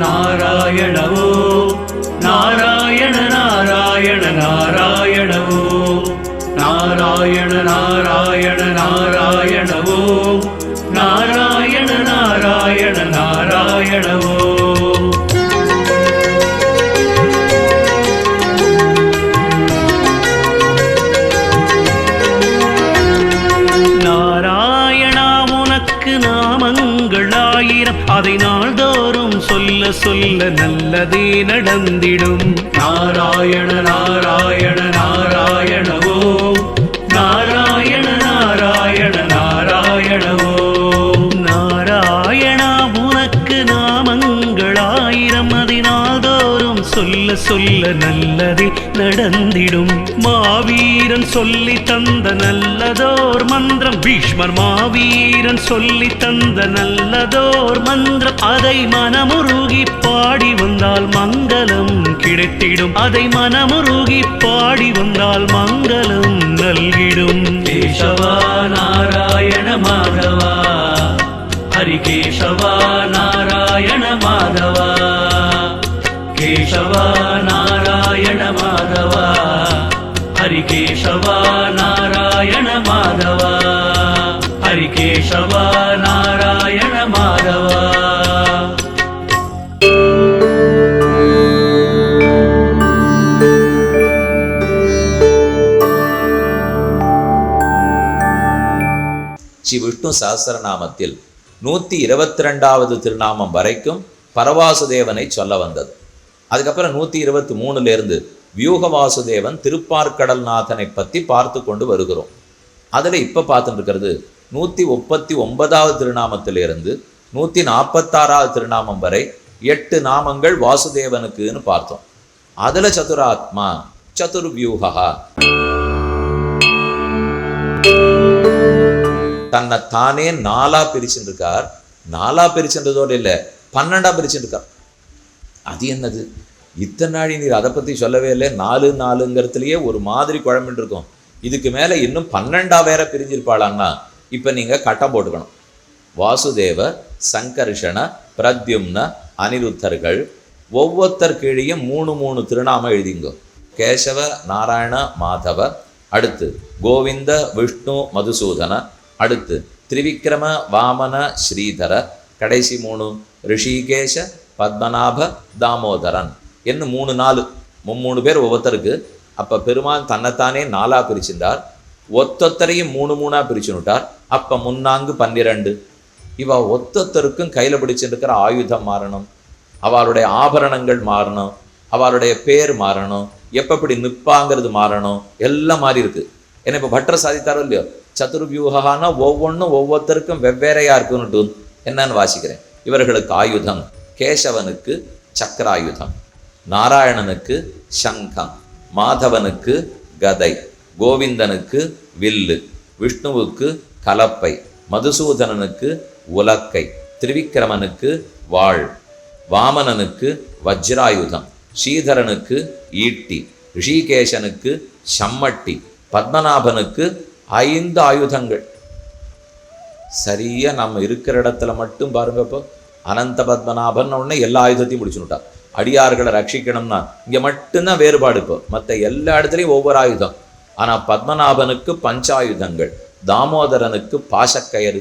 நாராயண ஓம் நாராயண நாராயண நாராயண ஓம் நாராயண நாராயண நாராயண ஓம் நாராயண நாராயண நாராயண ஓம். நாராயணா உனக்கு நாமங்கள் ஆயிரம், அதை நாள்தோறும் சொல்ல சொல்ல நல்லதே நடந்திடும். நாராயண நாராயண நாராயண ஓம் நாராயண நாராயண நாராயண ஓம். நாராயணா உனக்கு நாமங்கள் ஆயிரம், அதை நாள்தோறும் சொல்ல சொல்ல நல்லதே நடந்திடும். மாவீரன் சொல்லி தந்த நல்லதோர் மந்திரம், பீஷ்மர் மாவீரன் சொல்லி தந்த நல்லதோர் மந்திரம், அதை மனமுருகி பாடி வந்தால் மங்களம் கிடைத்திடும். அதை மனமுருகி பாடி வந்தால் மங்களம் நல்கிடும். கேசவா நாராயண மாதவா ஹரி கேசவா நாராயண மாதவா கேசவா நாராயண மாதவா ஹரி கேசவா நாராயண மாதவா ஹரி கேசவா நாராயண மாதவா. ஸ்ரீ விஷ்ணு சஹஸ்ரநாமத்தில் 122வது திருநாமம் வரைக்கும் பரவாசுதேவனை சொல்ல வந்தது. அதுக்கப்புறம் 123லேருந்து வியூகவாசுதேவன் திருப்பார்க்கடல்நாதனை பற்றி பார்த்து கொண்டு வருகிறோம். அதில் இப்போ பார்த்துட்டு இருக்கிறது 139வது திருநாமத்திலிருந்து 146வது திருநாமம் வரை 8 நாமங்கள் வாசுதேவனுக்குன்னு பார்த்தோம். அதில் சதுராத்மா சதுர்வியூகா, தன்னை தானே 4ஆ பிரிச்சுருக்கார். 4ஆ பிரிச்சுன்றதோடு இல்லை, 12ஆ பிரிச்சுருக்கார். அது என்னது? இத்தனை நாடி நீர் அதை பற்றி சொல்லவே இல்லை. 4 ஒரு மாதிரி குழம்பின்னு இருக்கும். இதுக்கு மேலே இன்னும் 12ஆ வேற பிரிஞ்சிருப்பாளான்னா இப்போ நீங்கள் கட்டம் போட்டுக்கணும். வாசுதேவ, சங்கர்ஷண, பிரத்யும்ன, அனிருத்தர்கள் ஒவ்வொருத்தர் கீழேயும் 3 திருநாமம் எழுதிங்கோ. கேசவ நாராயண மாதவ, அடுத்து கோவிந்த விஷ்ணு மதுசூதன, அடுத்து திரிவிக்ரம வாமன ஸ்ரீதர, கடைசி 3 ரிஷிகேஷ பத்மநாப தாமோதரன் என்ன 3 பேர் ஒவ்வொருத்தருக்கு. அப்போ பெருமான் தன்னைத்தானே 4ஆ பிரிச்சிருந்தார். ஒத்தொத்தரையும் 3 பிரிச்சுட்டார். அப்போ 3 12. இவ ஒத்தொத்தருக்கும் கையில் பிடிச்சிருக்கிற ஆயுதம் மாறணும், அவளுடைய ஆபரணங்கள் மாறணும், அவளுடைய பேர் மாறணும், எப்படி நிற்பாங்கிறது மாறணும், எல்லாம் மாறி இருக்கு. ஏன்னா இப்போ பட்டர் சாதித்தாரோ இல்லையோ, சதுர்வியூகானா ஒவ்வொன்றும் ஒவ்வொருத்தருக்கும் வெவ்வேறையா இருக்குன்னுட்டு என்னன்னு வாசிக்கிறேன். இவர்களுக்கு ஆயுதம், கேசவனுக்கு சக்கராயுதம், நாராயணனுக்கு சங்கம், மாதவனுக்கு கதை, கோவிந்தனுக்கு வில்லு, விஷ்ணுவுக்கு கலப்பை, மதுசூதனனுக்கு உலக்கை, திரிவிக்ரமனுக்கு வாள், வாமனனுக்கு வஜ்ராயுதம், ஸ்ரீதரனுக்கு ஈட்டி, ரிஷிகேஷனுக்கு சம்மட்டி, பத்மநாபனுக்கு 5 ஆயுதங்கள். சரியா நம்ம இருக்கிற இடத்துல மட்டும் பாருங்க. இப்போ அனந்த பத்மநாபன் உடனே எல்லா ஆயுதத்தையும் முடிச்சுட்டார். அடியார்களை ரட்சிக்கணும்னா இங்கே மட்டும்தான் வேறுபாடு. இப்போ மற்ற எல்லா இடத்துலையும் ஒவ்வொரு ஆயுதம். ஆனால் பத்மநாபனுக்கு பஞ்சாயுதங்கள், தாமோதரனுக்கு பாசக்கயறு,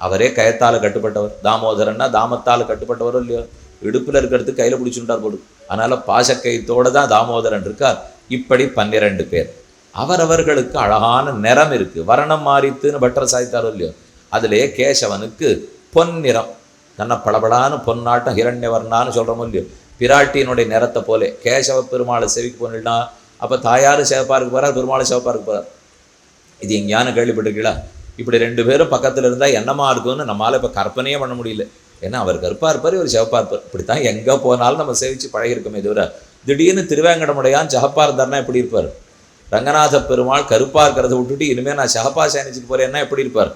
அவரே கயத்தால் கட்டுப்பட்டவர். தாமோதரன்னா தாமத்தால் கட்டுப்பட்டவரோ இல்லையோ, இடுப்பில் இருக்கிறதுக்கு கையில் பிடிச்சுட்டார் போடு. அதனால் பாசக்கயத்தோடு தான் தாமோதரன் இருக்கார். இப்படி 12 பேர். அவரவர்களுக்கு அழகான நிறம் இருக்குது. வர்ணம் மாறித்துன்னு பட்டர் சாய்த்தாரோ இல்லையோ, அதிலே கேசவனுக்கு பொன்னிறம், நல்ல பளபளான்னு பொன்னாட்டம், ஹிரண்யவர்ணான்னு சொல்கிறோமோ இல்லையோ, பிராட்டியினுடைய நிறத்தை போலே. கேசவ பெருமாளை செவிக்கு போனா அப்போ தாயார் சிவப்பாருக்கு போகிறார், பெருமாள் சிவப்பாருக்கு போகிறார். இது எங்கேயானு கேள்விப்பட்டிருக்கீங்களா? இப்படி 2 பேரும் பக்கத்தில் இருந்தால் என்னமா இருக்கும்னு நம்மளால் இப்போ கற்பனையே பண்ண முடியல. ஏன்னா அவர் கருப்பாக இருப்பார், இவர் சிவப்பாக இருப்பார். இப்படித்தான் எங்கே போனாலும் நம்ம சேவிச்சு பழகிருக்கோமே தவிர, திடீர்னு திருவேங்கடமுடையான் சிவப்பா இருந்தார்னா எப்படி இருப்பார்? ரங்கநாத பெருமாள் கருப்பாக இருக்கிறத விட்டுட்டு இனிமேல் நான் சிவப்பா சேனிச்சுட்டு போகிறேன்னா எப்படி இருப்பார்?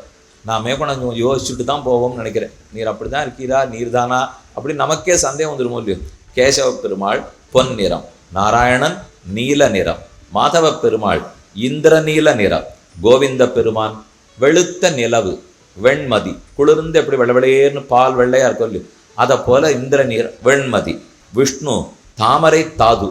நாமே கொஞ்சம் யோசிச்சுட்டு தான் போவோம்னு நினைக்கிறேன். நீர் அப்படி தான் இருக்கீரா, நீர் தானா அப்படின்னு நமக்கே சந்தேகம் வந்துடுமோ இல்லையோ. கேசவ பெருமாள் பொன்னிறம், நாராயணன் நீல நிறம், மாதவ பெருமாள் இந்திரநீல நிறம், கோவிந்த பெருமான் வெளுத்த நிலவு வெண்மதி, குளிர்ந்து எப்படி வெள்ளவெளையேன்னு பால் வெள்ளையா இருக்கும் இல்லையோ அதை போல இந்திரநீர் வெண்மதி. விஷ்ணு தாமரை தாது,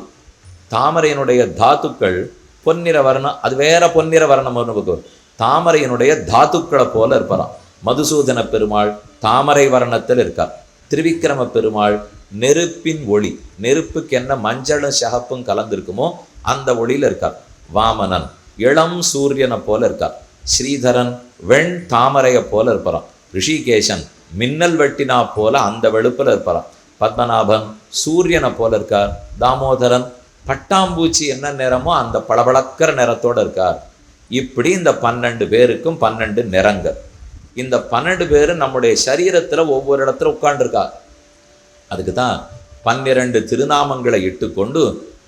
தாமரையினுடைய தாத்துக்கள் பொன்னிற வர்ணம், அது வேற பொன்னிற வர்ணம் ஒன்று. தாமரையினுடைய தாத்துக்களை போல இருப்பாராம். மதுசூதன பெருமாள் தாமரை வர்ணத்தில் இருக்கார். திரிவிக்கிரம பெருமாள் நெருப்பின் ஒளி, நெருப்புக்கு என்ன மஞ்சளும் சகப்பும் கலந்திருக்குமோ அந்த ஒளியில் இருக்கார். வாமனன் இளம் சூரியனை போல இருக்கார். ஸ்ரீதரன் வெண் தாமரையை போல இருப்பாராம். ரிஷிகேசன் மின்னல் வெட்டினா போல அந்த வெளுப்பில் இருப்பாராம். பத்மநாபன் சூரியனை போல இருக்கார். தாமோதரன் பட்டாம்பூச்சி என்ன நிறமோ அந்த பளபளக்கிற நிறத்தோடு இருக்கார். இப்படி இந்த 12 பேருக்கும் 12 நிறங்கள். இந்த 12 பேரும் நம்முடைய சரீரத்தில் ஒவ்வொரு இடத்துல உட்கார்ந்துருக்கார். அதுக்கு தான் 12 திருநாமங்களை இட்டுக்கொண்டு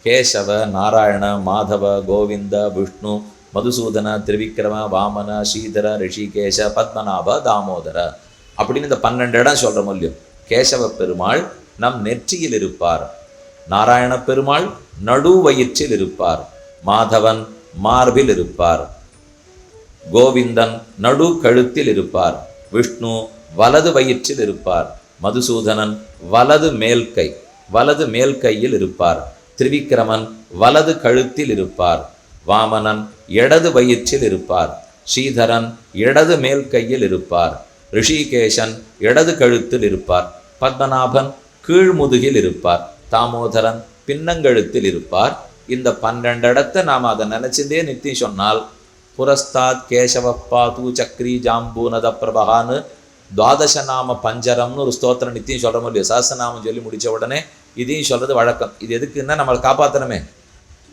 கேசவ, நாராயண, மாதவ, கோவிந்த, விஷ்ணு, மதுசூதன, திரிவிக்ரம, வாமன, ஸ்ரீதர, ரிஷிகேஷ, பத்மநாப, தாமோதர அப்படின்னு இந்த 12 இடம் சொல்கிற மூலியம். கேசவ பெருமாள் நம் நெற்றியில் இருப்பார். நாராயண பெருமாள் நடு வயிற்றில் இருப்பார். மாதவன் மார்பில் இருப்பார். கோவிந்தன் நடு கழுத்தில் இருப்பார். விஷ்ணு வலது வயிற்றில் இருப்பார். மதுசூதனன் வலது மேல்கை, வலது மேல்கையில் இருப்பார். திரிவிக்கிரமன் வலது கழுத்தில் இருப்பார். வாமனன் இடது வயிற்றில் இருப்பார். ஸ்ரீதரன் இடது மேல்கையில் இருப்பார். ரிஷிகேசன் இடது கழுத்தில் இருப்பார். பத்மநாபன் கீழ்முதுகில் இருப்பார். தாமோதரன் பின்னங்கழுத்தில் இருப்பார். இந்த 12 இடத்தை நாம் அதை நினைச்சதே நித்தி சொன்னால் புரஸ்தாத் கேசவப்பாது சக்ரி ஜாம்பூனத பிரபகான்னு துவாதசநாம பஞ்சரம்னு ஒரு ஸ்தோத்திரம் நித்தியம் சொல்கிற முடியும். சஹஸ்ரநாமம் சொல்லி முடித்த உடனே இதையும் சொல்கிறது வழக்கம். இது எதுக்குன்னா நம்மளை காப்பாற்றணுமே.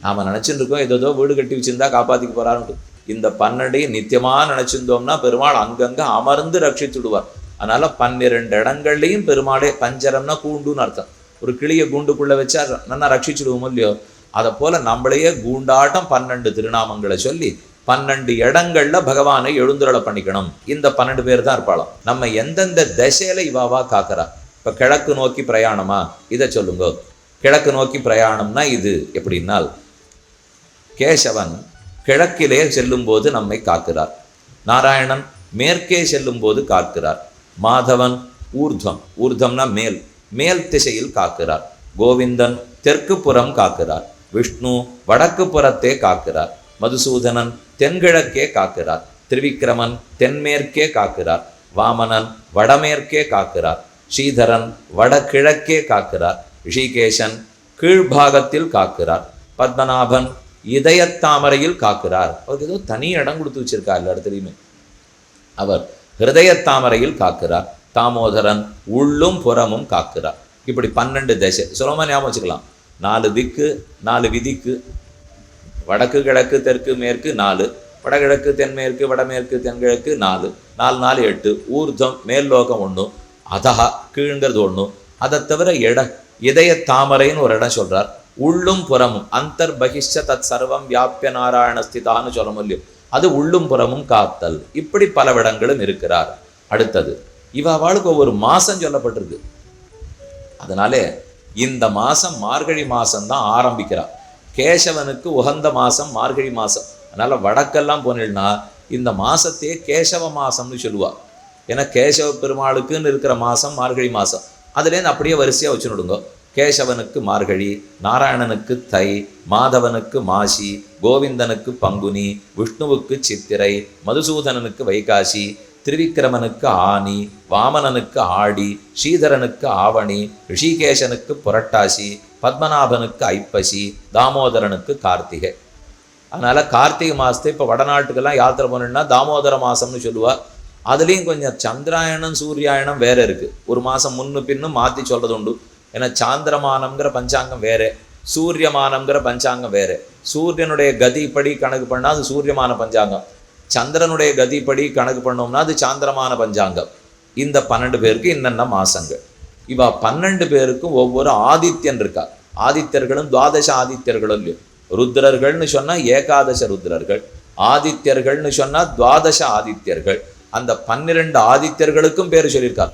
நாம் நினச்சிட்டு இருக்கோம் ஏதோ வீடு கட்டி வச்சுருந்தா காப்பாற்றிக்க போகிறான்னு. இந்த 12 நித்தியமாக நினச்சிருந்தோம்னா பெருமாள் அங்கங்கே அமர்ந்து ரட்சித்துடுவார். அதனால் 12 இடங்கள்லையும் பெருமாளே, பஞ்சரம்னா கூண்டுன்னு அர்த்தம். ஒரு கிளியை கூண்டுக்குள்ளே வச்சா நல்லா ரட்சிச்சுடுவோம் இல்லையோ, அதை போல் நம்மளையே கூண்டாட்டம் 12 திருநாமங்களை சொல்லி 12 இடங்களில் பகவானை எழுந்துருளை பண்ணிக்கணும். இந்த 12 பேர் தான் இருப்பாளாம். நம்ம எந்தெந்த திசையில இவாவா காக்கிறா. இப்போ கிழக்கு நோக்கி பிரயாணமா, இதை சொல்லுங்க. கிழக்கு நோக்கி பிரயாணம்னா இது எப்படின்னால், கேசவன் கிழக்கிலே செல்லும்போது நம்மை காக்கிறார். நாராயணன் மேற்கே செல்லும்போது காக்கிறார். மாதவன் ஊர்துவம், ஊர்துவம்னா மேல், மேல் திசையில் காக்கிறார். கோவிந்தன் தெற்கு புறம் காக்கிறார். விஷ்ணு வடக்கு புறத்தே காக்கிறார். மதுசூதனன் தென்கிழக்கே காக்கிறார். திரிவிக்கிரமன் தென்மேற்கே காக்கிறார். வாமனன் வடமேற்கே காக்கிறார். ஸ்ரீதரன் வடகிழக்கே காக்கிறார். ரிஷிகேசன் கீழ்பாகத்தில் காக்கிறார். பத்மநாபன் இதயத்தாமரையில் காக்கிறார். அவருக்கு ஏதோ தனி இடம் கொடுத்து வச்சிருக்கார் எல்லா இடத்துலையுமே. அவர் ஹிருதயத்தாமரையில் காக்கிறார். தாமோதரன் உள்ளும் புறமும் காக்கிறார். இப்படி 12 திசை சுலபமாக ஞாபகம் வச்சுக்கலாம். 4 திக்கு, 4 விதிக்கு, வடக்கு கிழக்கு தெற்கு மேற்கு 4, வடகிழக்கு தென்மேற்கு வடமேற்கு தென்கிழக்கு 4, 4 4 8. ஊர்தம் மேல் லோகம் 1, அதஹா கீழ்ங்கிறது 1. அதை தவிர இதய தாமரைன்னு ஒரு இடம் சொல்றார். உள்ளும் புறமும் அந்தர் பகிஷ்ட தத் சர்வம் வியாபிய நாராயண ஸ்திதான்னு சொல்ல முடியும். அது உள்ளும் புறமும் காத்தல். இப்படி பல இடங்களும் இருக்கிறார். அடுத்தது இவாளுக்கு ஒவ்வொரு மாசம் சொல்லப்பட்டிருக்கு. அதனாலே இந்த மாசம் மார்கழி மாசம்தான் ஆரம்பிக்கிறார். கேசவனுக்கு உகந்த மாசம் மார்கழி மாசம். அதனால வடக்கெல்லாம் போனீங்கன்னா இந்த மாசத்தையே கேசவ மாசம்னு சொல்லுவா. ஏன்னா கேசவ பெருமாளுக்குன்னு இருக்கிற மாசம் மார்கழி மாசம். அதுலேருந்து அப்படியே வரிசையாக வச்சுடுங்க. கேசவனுக்கு மார்கழி, நாராயணனுக்கு தை, மாதவனுக்கு மாசி, கோவிந்தனுக்கு பங்குனி, விஷ்ணுவுக்கு சித்திரை, மதுசூதனனுக்கு வைகாசி, திரிவிக்கிரமனுக்கு ஆனி, வாமனனுக்கு ஆடி, ஸ்ரீதரனுக்கு ஆவணி, ரிஷிகேசனுக்கு புரட்டாசி, பத்மநாபனுக்கு ஐப்பசி, தாமோதரனுக்கு கார்த்திகை. அதனால் கார்த்திகை மாதத்தை இப்போ வடநாட்டுக்கெல்லாம் யாத்திரை போனோம்னா தாமோதர மாதம்னு சொல்லுவாள். அதுலேயும் கொஞ்சம் சந்திராயணம் சூரியாயணம் வேறு இருக்குது. ஒரு மாதம் முன்னு பின்னும் மாற்றி சொல்கிறது உண்டு. ஏன்னா சாந்திரமானம்ங்கிற பஞ்சாங்கம் வேறு, சூரியமானம்ங்கிற பஞ்சாங்கம் வேறு. சூரியனுடைய கதிப்படி கணக்கு பண்ணால் அது சூரியமான பஞ்சாங்கம். சந்திரனுடைய கதிப்படி கணக்கு பண்ணோம்னா அது சாந்திரமான பஞ்சாங்கம். இந்த 12 பேருக்கு இன்னென்ன மாசங்கள். இவா 12 பேருக்கும் ஒவ்வொரு ஆதித்யன் இருக்கா. ஆதித்யர்களும் துவாதச ஆதித்யர்களும் இல்லையோ. ருத்ரர்கள்னு சொன்னால் ஏகாதச ருத்ரர்கள், ஆதித்யர்கள்னு சொன்னால் துவாதச ஆதித்யர்கள். அந்த 12 ஆதித்யர்களுக்கும் பேர் சொல்லியிருக்கார்.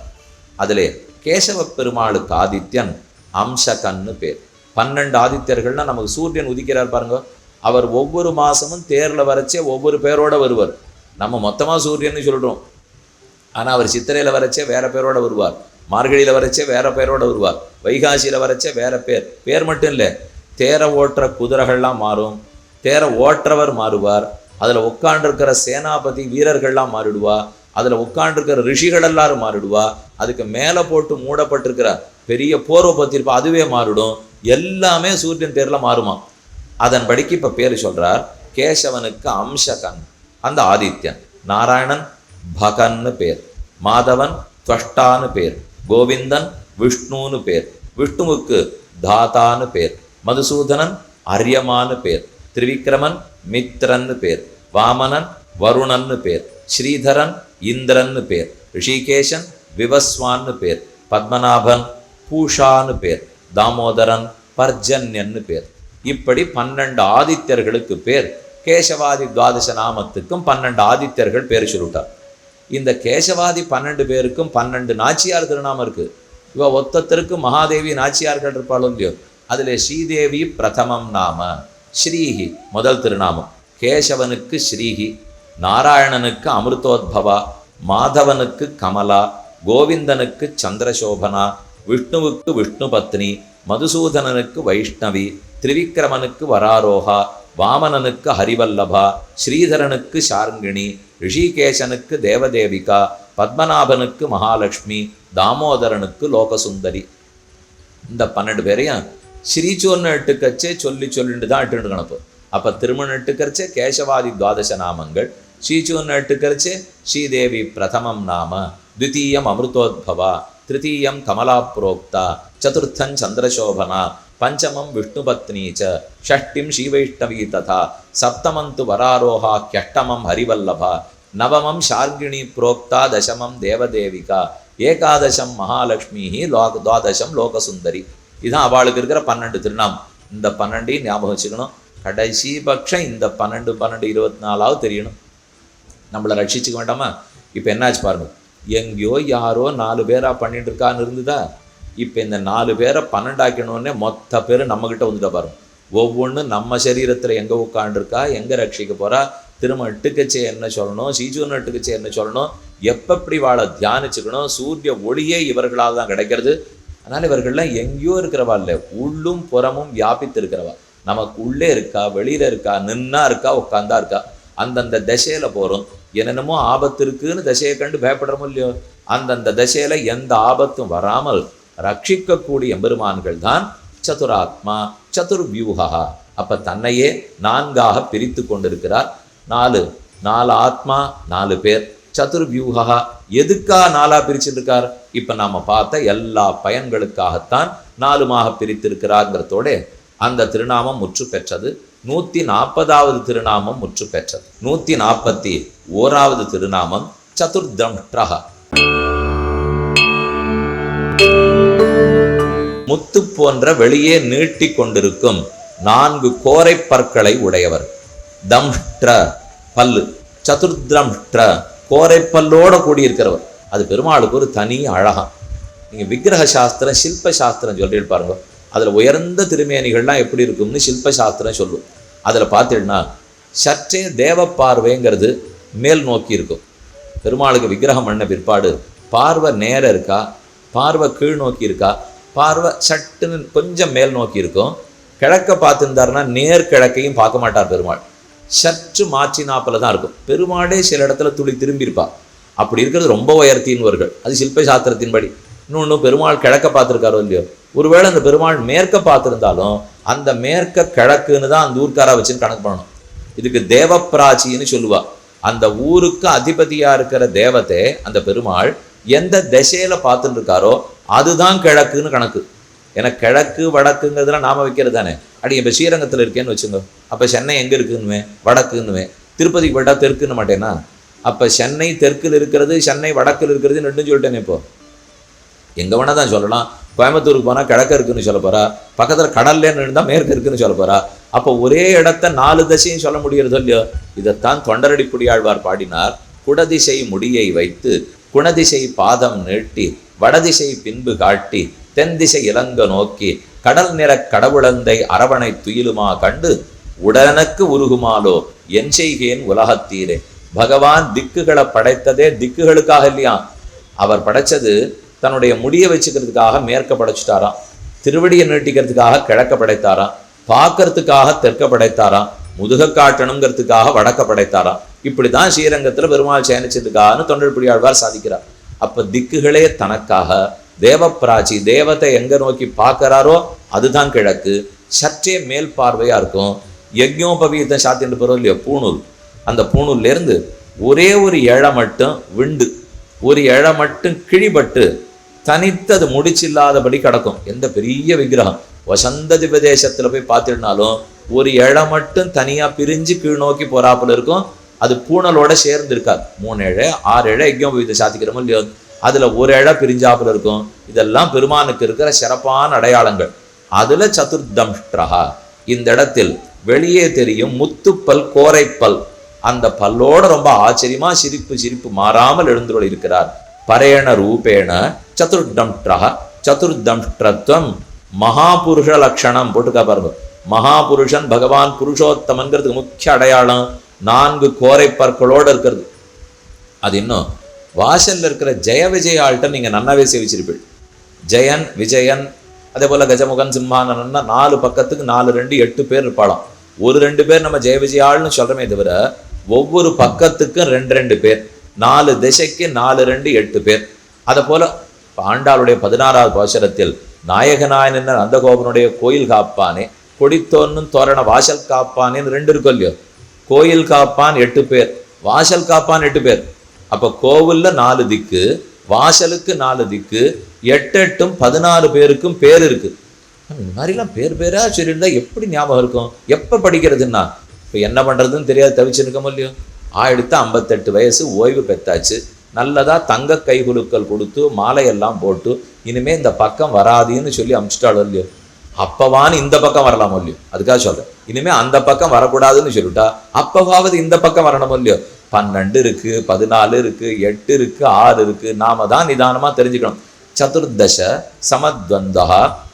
அதிலே கேசவ பெருமாளுக்கு ஆதித்யன் அம்சகன்னு பேர். 12 ஆதித்யர்கள்னா நமக்கு சூரியன் உதிக்கிறார் பாருங்க. அவர் ஒவ்வொரு மாதமும் தேரில் வரைச்சே ஒவ்வொரு பேரோட வருவார். நம்ம மொத்தமாக சூரியன்னு சொல்கிறோம், ஆனால் அவர் சித்திரையில் வரைச்சே வேற பேரோட வருவார். மார்கழியில வரைச்சே வேற பேரோட வருவா, வைகாசியில வரைச்சே வேற பேர். பேர் மட்டும் இல்லை, தேரை ஓட்டுற குதிரைகள்லாம் மாறும், தேரை ஓட்டுறவர் மாறுவார், அதுல உட்காண்டிருக்கிற சேனாபதி வீரர்கள்லாம் மாறிடுவா, அதுல உட்காண்டிருக்கிற ரிஷிகள் எல்லாரும் மாறிடுவா, அதுக்கு மேல போட்டு மூடப்பட்டிருக்கிற பெரிய போர்வை பத்திருப்பா அதுவே மாறிடும். எல்லாமே சூரியன் பேர்ல மாறுமா. அதன்படிக்கு இப்ப பேர் சொல்றார். கேசவனுக்கு அம்சகன், அந்த ஆதித்யன். நாராயணன் பகன்னு பேர், மாதவன் துவஷ்டான்னு பேர், கோவிந்தன் விஷ்ணுன்னு பேர், விஷ்ணுவுக்கு தாதான்னு பேர், மதுசூதனன் அரியமான்னு பேர், திரிவிக்ரமன் மித்ரன்னு பேர், வாமனன் வருணன்னு பேர், ஸ்ரீதரன் இந்திரன்னு பேர், ரிஷிகேஷன் விவஸ்வான்னு பேர், பத்மநாபன் பூஷான்னு பேர், தாமோதரன் பர்ஜன்யன்னு பேர். இப்படி 12 ஆதித்யர்களுக்கு பேர். கேசவாதி துவாதச நாமத்துக்கும் 12 ஆதித்யர்கள் பேர் சொல்லிட்டார். இந்த கேசவாதி 12 பேருக்கும் 12 நாச்சியார் திருநாமம் இருக்கு. இவ ஒத்தத்திற்கு மகாதேவி நாச்சியார்கள் இருப்பாளோ இல்லையோ, அதுல ஸ்ரீதேவி பிரதமம் நாம, ஸ்ரீஹி முதல் திருநாமம். கேசவனுக்கு ஸ்ரீஹி, நாராயணனுக்கு அமிர்தோத்பவா, மாதவனுக்கு கமலா, கோவிந்தனுக்கு சந்திரசோபனா, விஷ்ணுவுக்கு விஷ்ணு பத்னி, மதுசூதனனுக்கு வைஷ்ணவி, திரிவிக்ரமனுக்கு வராரோகா, வாமனனுக்கு ஹரிவல்லபா, ஸ்ரீதரனுக்கு சார்ங்கிணி, ரிஷிகேசனுக்கு தேவதேவிகா, பத்மநாபனுக்கு மகாலட்சுமி, தாமோதரனுக்கு லோகசுந்தரி. இந்த 12 பேரையும் ஸ்ரீச்சூர்ண எட்டுக்கச்சே சொல்லிட்டு தான் எட்டு கணப்பு. அப்போ திருமண எட்டுக்கரிச்சே கேசவாதி துவாதச நாமங்கள், ஸ்ரீச்சூர்ண எட்டுக்கரிச்சே ஸ்ரீதேவி பிரதமம் நாம, த்விதீயம் அமிர்தோத்பவா, திருத்தீயம் கமலா புரோக்தா, சதுர்த்தம் சந்திரசோபனா, பஞ்சமம் விஷ்ணுபத்னீச்ச, ஷஷ்டிம் ஸ்ரீவைஷ்ணவி ததா, சப்தமந்து வராரோகா, க்யஷ்டமம் ஹரிவல்லபா, நவமம் ஷார்கிணி புரோக்தா, தசமம் தேவதேவிகா, ஏகாதசம் மகாலட்சுமி, துவாதசம் லோகசுந்தரி. இதுதான் அவளுக்கு இருக்கிற 12 திருநாமம். இந்த 12 ஞாபகம் வச்சுக்கணும். கடைசி பட்சம் இந்த 12 24 தெரியணும். நம்மளை ரட்சிச்சுக்க வேண்டாமா? இப்போ என்னாச்சு பாருங்க, எங்கேயோ யாரோ 4 பேரா பண்ணிட்டு இருக்கான்னு இருந்துதா, இப்போ இந்த 4 பேரை 12 ஆக்கணுன்னே மொத்த பேர் நம்மக்கிட்ட வந்துட்ட பாருங்க. ஒவ்வொன்றும் நம்ம சரீரத்தில் எங்கே உட்காண்டிருக்கா, எங்கே ரட்சிக்க போகிறா, திரும்ப எட்டுக்கச்சே என்ன சொல்லணும், சீஜூர்ண எட்டுக்கச்சே என்ன சொல்லணும், எப்பப்படி வாழை தியானிச்சுக்கணும். சூரிய ஒளியே இவர்களால் தான் கிடைக்கிறது. அதனால் இவர்கள்லாம் எங்கேயோ இருக்கிறவா இல்லை, உள்ளும் புறமும் வியாபித்து இருக்கிறவா. நமக்கு உள்ளே இருக்கா, வெளியில் இருக்கா, நின்னா இருக்கா, உட்காந்தா இருக்கா. அந்தந்த திசையில் போகிறோம். என்னென்னமோ ஆபத்து இருக்குன்னு திசையை கண்டு பயப்படுறோமோ இல்லையோ, அந்தந்த திசையில் எந்த ஆபத்தும் வராமல் ரட்சிக்கக்கூடிய எம்பெருமான்கள் தான் சதுராத்மா, சதுர்வியூகா. அப்போ தன்னையே 4ஆக பிரித்து கொண்டிருக்கிறார். 4 ஆத்மா, 4 பேர். சதுர்வியூகா எதுக்காக 4ஆக பிரிச்சுருக்கார்? இப்போ நாம் பார்த்த எல்லா பயன்களுக்காகத்தான் 4மாக பிரித்திருக்கிறார்ங்கிறதோட அந்த திருநாமம் முற்று பெற்றது. 140வது திருநாமம் முற்று பெற்றது. 141வது திருநாமம் சதுர்தம்ஷ்ட்ரஹ. முத்து போன்ற வெளியே நீட்டி கொண்டிருக்கும் 4 கோரை பற்களை உடையவர். தம்ஷ்ட்ர பல்லு, சதுர்தம்ஷ்ட்ர கோரை பல்லோட கூடியிருக்கிறவர். அது பெருமாளுக்கு ஒரு தனி அழகாம். நீங்கள் விக்கிரக சாஸ்திரம், சில்ப சாஸ்திரம் சொல்லிட்டு பாருங்க, அதில் உயர்ந்த திருமேனிகள்லாம் எப்படி இருக்கும்னு சில்ப சாஸ்திரம் சொல்லும். அதில் பார்த்துட்டுனா சற்றே தேவ பார்வைங்கிறது மேல் நோக்கி இருக்கும். பெருமாளுக்கு விக்கிரகம் பண்ண பிற்பாடு பார்வை நேரம் இருக்கா, பார்வை கீழ் நோக்கி இருக்கா, பார்வை சட்டுன்னு கொஞ்சம் மேல் நோக்கி இருக்கும். கிழக்க பார்த்துருந்தாருன்னா நேர் கிழக்கையும் பார்க்க மாட்டார் பெருமாள், சற்று மாற்றினாப்பில் தான் இருக்கும். பெருமாளே சில இடத்துல துளி திரும்பியிருப்பா. அப்படி இருக்கிறது ரொம்ப உயர்த்தின்வர்கள், அது சில்ப சாஸ்திரத்தின்படி. இன்னொன்று, பெருமாள் கிழக்க பார்த்துருக்காரோ இல்லையோ, ஒருவேளை அந்த பெருமாள் மேற்க பார்த்துருந்தாலும் அந்த மேற்க கிழக்குன்னு தான் அந்த ஊர்க்காரா வச்சுன்னு கணக்கு பண்ணணும். இதுக்கு தேவப்பிராச்சின்னு சொல்லுவா. அந்த ஊருக்கு அதிபதியா இருக்கிற தேவத்தை அந்த பெருமாள் எந்த திசையில பார்த்துட்டு இருக்காரோ அதுதான் கிழக்குன்னு கணக்கு. ஏன்னா கிழக்கு வடக்குங்கிறதுலாம் நாம வைக்கிறது தானே. அடி இப்போ ஸ்ரீரங்கத்தில் இருக்கேன்னு வச்சுங்க, அப்போ சென்னை எங்கே இருக்குன்னுவேன், வடக்குன்னுவேன். திருப்பதிக்கு போயிட்டா தெற்குன்னு மாட்டேன்னா, அப்போ சென்னை தெற்கில் இருக்கிறது, சென்னை வடக்கில் இருக்கிறது ரெண்டும் சொல்லிட்டேனே. இப்போ எங்கே வேணா தான் சொல்லலாம். கோயம்புத்தூருக்கு போனால் கிழக்க இருக்குன்னு சொல்ல போறா, பக்கத்தில் கடல்லேன்னு இருந்தால் மேற்கு இருக்குன்னு சொல்ல போறா. அப்போ ஒரே இடத்த 4 திசையும் சொல்ல முடியறதோ இல்லையோ. இதைத்தான் தொண்டரடிப்புடியாழ்வார் பாடினார். குடதிசை முடியை வைத்து குணதிசை பாதம் நீட்டி வடதிசை பின்பு காட்டி தென் திசை இலங்க நோக்கி கடல் நிற கடவுளந்தை அரவணை துயிலுமா கண்டு உடனுக்கு உருகுமாலோ என் செய்கேன் உலகத்தீரே. பகவான் திக்குகளை படைத்ததே திக்குகளுக்காக இல்லையா. அவர் படைச்சது தன்னுடைய முடியை வச்சுக்கிறதுக்காக மேற்க படைச்சிட்டாராம், திருவடியை நீட்டிக்கிறதுக்காக கிழக்க படைத்தாராம், பார்க்கறதுக்காக தெற்க படைத்தாராம், முதுக காட்டணுங்கிறதுக்காக வடக்க படைத்தாராம். இப்படிதான் ஸ்ரீரங்கத்துல பெருமாள் சேனிச்சதுக்காகனு தொண்டர்புடியாழ்வார் சாதிக்கிறார். அப்ப திக்குகளே தனக்காக தேவப்பிராச்சி தேவத்தை எங்க நோக்கி பார்க்கறாரோ அதுதான் கிழக்கு. சற்றே மேல் பார்வையா இருக்கும். யஜ்ஞோபவீதம் சாத்திட்டு போறோம் இல்லையோ பூணூல், அந்த பூணூல்ல இருந்து ஒரே ஒரு இழை மட்டும் விண்டு, ஒரு இழை மட்டும் கிழிபட்டு தனித்தது முடிச்சில்லாதபடி கிடக்கும். எந்த பெரிய விக்கிரகம் வசந்த திவதேசத்துல போய் பார்த்துட்டாலும் ஒரு இழை மட்டும் தனியா பிரிஞ்சு கீழ் நோக்கி போறாப்புல இருக்கும். அது பூணலோட சேர்ந்து இருக்காது. 3 இழை 6 இழை யஜ்ஞோபவீதம் சாத்திக்கிறோமோ இல்லையோ, அதுல ஒரு இழை பிரிஞ்சாப்புல இருக்கும். இதெல்லாம் பெருமானுக்கு இருக்கிற சிறப்பான அடையாளங்கள். அதுல சதுர்தம்ஷ்டரஹா, இந்த இடத்தில் வெளியே தெரியும் முத்துப்பல் கோரைப்பல், அந்த பல்லோட ரொம்ப ஆச்சரியமா சிரிப்பு மாறாமல் எழுந்துள்ள இருக்கிறார். பரேண ரூபேண சதுர்தம்ஷ்டரஹ, சதுர்தம்ஷ்டத்வம் மகாபுருஷ லட்சணம் போட்டுக்கா பாருங்க. மகாபுருஷன் பகவான் புருஷோத்தமன்கிறதுக்கு முக்கிய அடையாளம் 4 கோரை பற்களோடு இருக்கிறது. அது இன்னும் வாசல்ல இருக்கிற ஜெய விஜய ஆள்கிட்ட நீங்க நன்னாவே சேவிச்சிருப்பீள். ஜெயன் விஜயன் அதே போல கஜமுகன் சிம்மானன்னா 4 பக்கத்துக்கு 4 2 8 பேர் இருப்பாளாம். ஒரு 2 பேர் நம்ம ஜெய விஜயாள்னு சொல்றமே தவிர ஒவ்வொரு பக்கத்துக்கும் 2 பேர், 4 திசைக்கு 4 2 8 பேர். அதை போல ஆண்டாளுடைய 16வது பாசுரத்தில் நாயகனாயன் நந்தகோபனுடைய கோயில் காப்பானே, கொடித்தோன்னும் தோரண வாசல் காப்பானேன்னு 2 இருக்கும் இல்லையோ. கோயில் காப்பான் 8 பேர், வாசல் காப்பான் 8 பேர். அப்ப கோவில்ல 4 திக்கு, வாசலுக்கு 4 திக்கு, 8 8 16 பேருக்கும் பேர் இருக்கு. இந்த மாதிரிலாம் பேரா சொல்லியிருந்தா எப்படி ஞாபகம் இருக்கும்? எப்ப படிக்கிறதுன்னா இப்ப என்ன பண்றதுன்னு தெரியாது, தவிச்சிருக்கோம் இல்லையோ. ஆயிடுத்து 58 வயசு, ஓய்வு பெற்றாச்சு. நல்லதா தங்க கைகுலுக்கள் கொடுத்து மாலையெல்லாம் போட்டு இனிமே இந்த பக்கம் வராதுன்னு சொல்லி அமிச்சிட்டாலும் இல்லையோ. அப்பவான்னு இந்த பக்கம் வரலாமோ இல்லையோ, அதுக்காக சொல்றேன். இனிமே அந்த பக்கம் வரக்கூடாதுன்னு சொல்லிட்டா அப்பவாவது இந்த பக்கம் வரணுமோ இல்லையோ. 12 இருக்கு, 14 இருக்கு, 8 இருக்கு, 6 இருக்கு. நாம தான் நிதானமா தெரிஞ்சுக்கணும். சதுர்தச சமத்வந்தா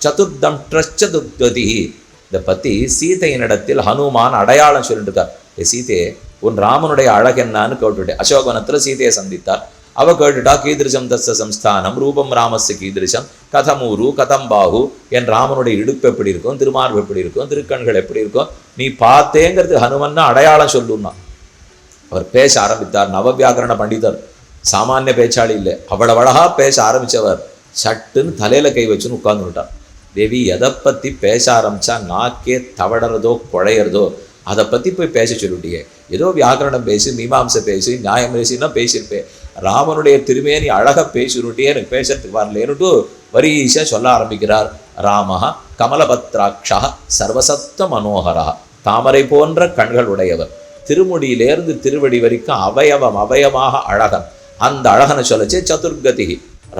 சதுர்தம்ஷ்டச்சதுர்த்வதி. இதை பத்தி சீதையினிடத்தில் ஹனுமான் அடையாளம் சொல்லிட்டு இருக்கார். சீதையே, உன் ராமனுடைய அழகு என்னான்னு கேட்டுட்டேன். அசோகவனத்துல சீதையை சந்தித்தார். அவ கேட்டுட்டா, கீதிருஷம் தஸ்ஸ சம்ஸ்தானம் ரூபம் ராமஸ்ய கீதிருஷம் கதமூரு கதம்பாகு, என் ராமனுடைய இடுப்பு எப்படி இருக்கும், திருமார்பு எப்படி இருக்கும், திருக்கண்கள் எப்படி இருக்கும், நீ பார்த்தேங்கிறது ஹனுமன்னா அடையாளம் சொல்லுன்னா. அவர் பேச ஆரம்பித்தார். நவவியாகரண பண்டிதர், சாமானிய பேச்சாளி இல்லை. அவ்வளவு அழகா பேச ஆரம்பிச்சவர் சட்டுன்னு தலையில கை வச்சுன்னு உட்கார்ந்து விட்டார். தேவி, எதை பத்தி பேச ஆரம்பிச்சா நாக்கே தவடறதோ குழையிறதோ அதை பத்தி போய் பேச சொல்லிட்டியே. ஏதோ வியாகரணம் பேசி, மீமாம்சை பேசி, நியாயம் பேசினா பேசியிருப்பேன். ராமனுடைய திருமேனி அழக பேசிருட்டியே, எனக்கு பேசுறதுக்கு வரலேன்னுட்டு வரிசையா சொல்ல ஆரம்பிக்கிறார். ராமஹ கமலபத்ராட்சா சர்வசத்த மனோகரா, தாமரை போன்ற கண்கள் உடையவர், திருமுடியிலேருந்து திருவடி வரைக்கும் அவயவமாக அழகன். அந்த அழகனை சொல்லச்சே சதுர்கதி.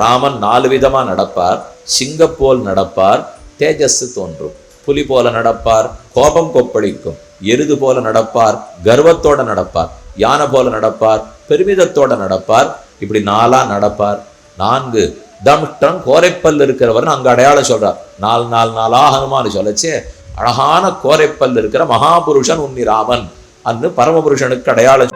ராமன் 4 விதமா நடப்பார். சிங்கப்போல் நடப்பார், தேஜஸ் தோன்றும். புலி போல நடப்பார், கோபம் கொப்பளிக்கும். எருது போல நடப்பார், கர்வத்தோட நடப்பார். யானை போல நடப்பார், பெருமிதத்தோட நடப்பார். இப்படி 4ஆ நடப்பார். 4 தம்ஷ்டம் கோரைப்பல் இருக்கிறவர் அங்க அடையாளம் சொல்றார். 4 ஹனுமான் சொல்லச்சே அழகான கோரைப்பல் இருக்கிற மகாபுருஷன் உன்னி ராமன் அன்னு பரமபுருஷனுக்கு அடையாளம்.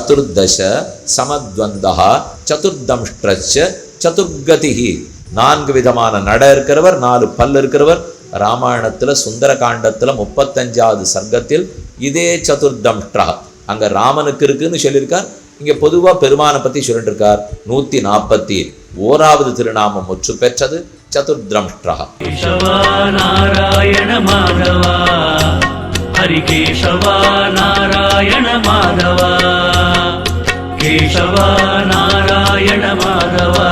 சதுர்தச சமத்வந்தா சதுர்தம்ஷ்ட்ரச்ச சதுர்கதிஹி. 4 விதமான நட இருக்கிறவர், 4 பல் இருக்கிறவர். ராமாயணத்துல சுந்தர காண்டத்துல 35வது சர்க்கத்தில் இதே சதுர்தம்ஷ்ட்ரா அங்க ராமனுக்கு இருக்குன்னு சொல்லியிருக்கார். இங்க பொதுவா பெருமானை பத்தி சொல்லிட்டு இருக்கார். 141வது திருநாமம் முற்று பெற்றது சதுர்தம்ஷ்ட்ரா. கேசவா நாராயண மாதவா ஹரிகேசவா நாராயண மாதவா கேசவா நாராயண மாதவா